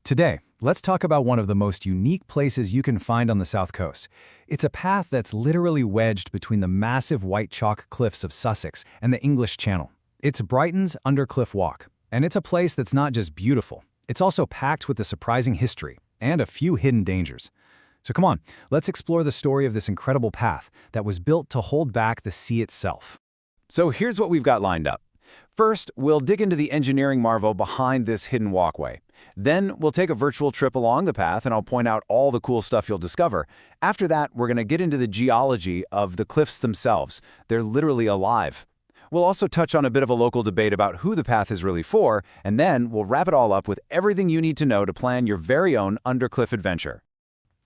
Today, let's talk about one of the most unique places you can find on the South Coast. It's a path that's literally wedged between the massive white chalk cliffs of Sussex and the English Channel. It's Brighton's Undercliff Walk, and it's a place that's not just beautiful, it's also packed with a surprising history and a few hidden dangers. So come on, let's explore the story of this incredible path that was built to hold back the sea itself. So here's what we've got lined up. First, we'll dig into the engineering marvel behind this hidden walkway. Then, we'll take a virtual trip along the path and I'll point out all the cool stuff you'll discover. After that, we're going to get into the geology of the cliffs themselves. They're literally alive. We'll also touch on a bit of a local debate about who the path is really for, and then we'll wrap it all up with everything you need to know to plan your very own Undercliff adventure.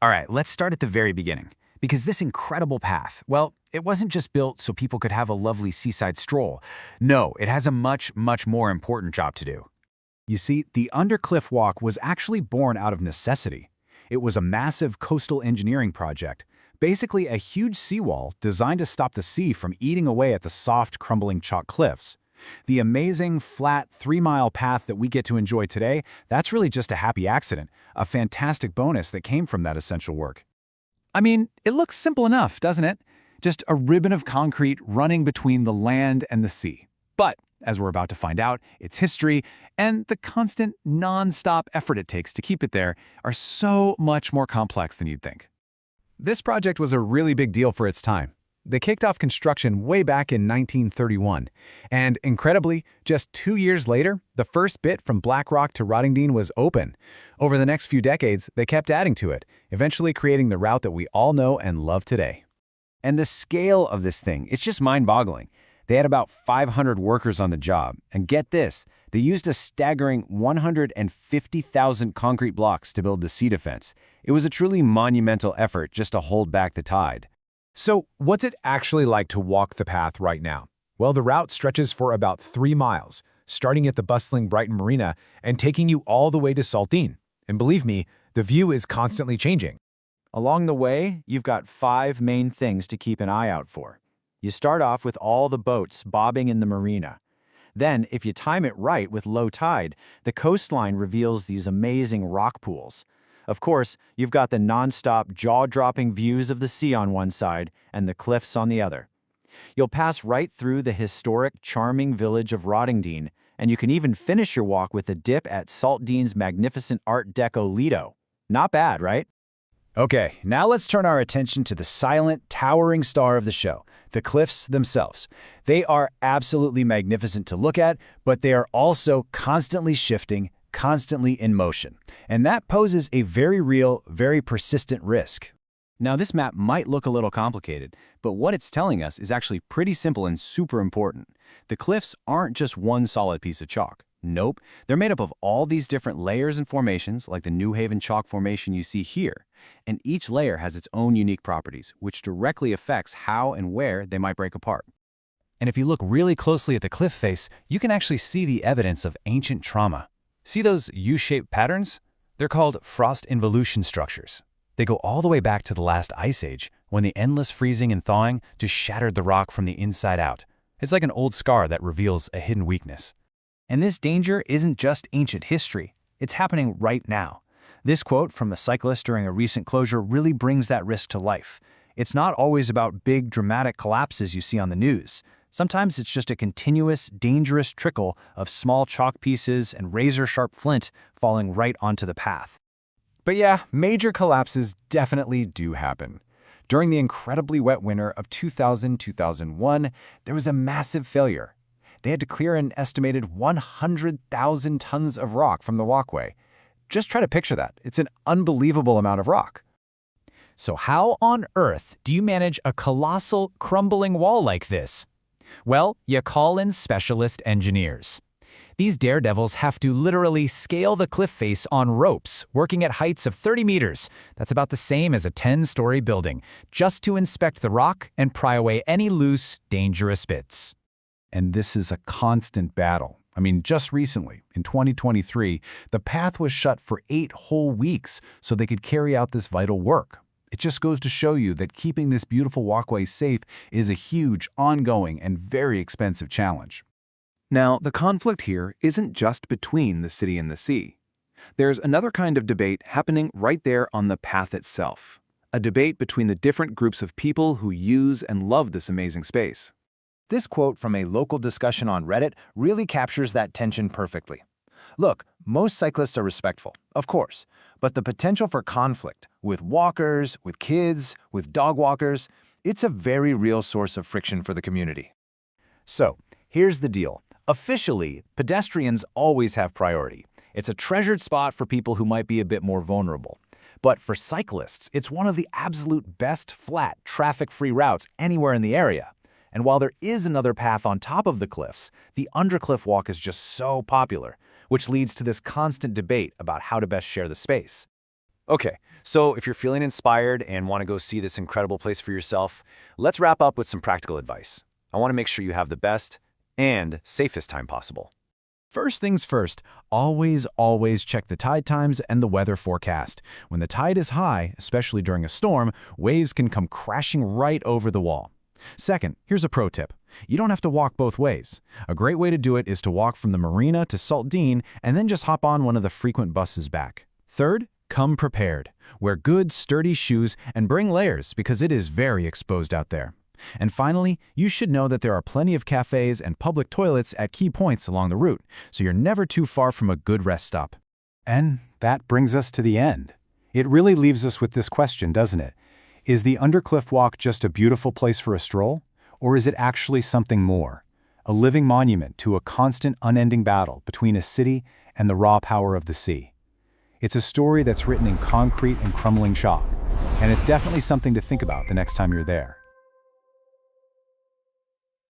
All right, let's start at the very beginning. Because this incredible path, well, it wasn't just built so people could have a lovely seaside stroll. No, it has a much more important job to do. You see, the Undercliff Walk was actually born out of necessity. It was a massive coastal engineering project, basically a huge seawall designed to stop the sea from eating away at the soft, crumbling chalk cliffs. The amazing, flat, 3-mile path that we get to enjoy today, that's really just a happy accident, a fantastic bonus that came from that essential work. I mean, it looks simple enough, doesn't it? Just a ribbon of concrete running between the land and the sea. But, as we're about to find out, its history and the constant, non-stop effort it takes to keep it there are so much more complex than you'd think. This project was a really big deal for its time. They kicked off construction way back in 1931, and incredibly, just 2 years later, the first bit from Black Rock to Rottingdean was open. Over the next few decades, they kept adding to it, eventually creating the route that we all know and love today. And the scale of this thing, it's just mind-boggling. They had about 500 workers on the job, and get this, they used a staggering 150,000 concrete blocks to build the sea defense. It was a truly monumental effort just to hold back the tide. So, what's it actually like to walk the path right now? Well, the route stretches for about 3 miles, starting at the bustling Brighton Marina and taking you all the way to Saltdean. And believe me, the view is constantly changing. Along the way, you've got 5 main things to keep an eye out for. You start off with all the boats bobbing in the marina. Then, if you time it right with low tide, the coastline reveals these amazing rock pools. Of course, you've got the non-stop, jaw-dropping views of the sea on one side and the cliffs on the other. You'll pass right through the historic, charming village of Rottingdean, and you can even finish your walk with a dip at Saltdean's magnificent Art Deco Lido. Not bad, right? Okay, now let's turn our attention to the silent, towering star of the show, the cliffs themselves. They are absolutely magnificent to look at, but they are also constantly shifting, constantly in motion. And that poses a very real, very persistent risk. Now, this map might look a little complicated, but what it's telling us is actually pretty simple and super important. The cliffs aren't just one solid piece of chalk. Nope, they're made up of all these different layers and formations, like the New Haven Chalk Formation you see here. And each layer has its own unique properties, which directly affects how and where they might break apart. And if you look really closely at the cliff face, you can actually see the evidence of ancient trauma. See those U-shaped patterns? They're called frost involution structures. They go all the way back to the last ice age, when the endless freezing and thawing just shattered the rock from the inside out. It's like an old scar that reveals a hidden weakness. And this danger isn't just ancient history, it's happening right now. This quote from a cyclist during a recent closure really brings that risk to life. It's not always about big, dramatic collapses you see on the news. Sometimes it's just a continuous, dangerous trickle of small chalk pieces and razor-sharp flint falling right onto the path. But yeah, major collapses definitely do happen. During the incredibly wet winter of 2000-2001, there was a massive failure. They had to clear an estimated 100,000 tons of rock from the walkway. Just try to picture that. It's an unbelievable amount of rock. So how on earth do you manage a colossal, crumbling wall like this? Well, you call in specialist engineers. These daredevils have to literally scale the cliff face on ropes, working at heights of 30 meters. That's about the same as a 10-story building, just to inspect the rock and pry away any loose, dangerous bits. And this is a constant battle. I mean, just recently, in 2023, the path was shut for 8 whole weeks so they could carry out this vital work. It just goes to show you that keeping this beautiful walkway safe is a huge, ongoing, and very expensive challenge. Now, the conflict here isn't just between the city and the sea. There's another kind of debate happening right there on the path itself. A debate between the different groups of people who use and love this amazing space. This quote from a local discussion on Reddit really captures that tension perfectly. Look, most cyclists are respectful, of course, but the potential for conflict with walkers, with kids, with dog walkers, it's a very real source of friction for the community. So, here's the deal. Officially, pedestrians always have priority. It's a treasured spot for people who might be a bit more vulnerable. But for cyclists, it's one of the absolute best flat, traffic-free routes anywhere in the area. And while there is another path on top of the cliffs, the Undercliff Walk is just so popular, which leads to this constant debate about how to best share the space. Okay, so if you're feeling inspired and want to go see this incredible place for yourself, let's wrap up with some practical advice. I want to make sure you have the best and safest time possible. First things first, always check the tide times and the weather forecast. When the tide is high, especially during a storm, waves can come crashing right over the wall. Second, here's a pro tip. You don't have to walk both ways. A great way to do it is to walk from the marina to Saltdean and then just hop on one of the frequent buses back. Third, come prepared. Wear good, sturdy shoes and bring layers because it is very exposed out there. And finally, you should know that there are plenty of cafes and public toilets at key points along the route, so you're never too far from a good rest stop. And that brings us to the end. It really leaves us with this question, doesn't it? Is the Undercliff Walk just a beautiful place for a stroll? Or is it actually something more? A living monument to a constant, unending battle between a city and the raw power of the sea. It's a story that's written in concrete and crumbling chalk, and it's definitely something to think about the next time you're there.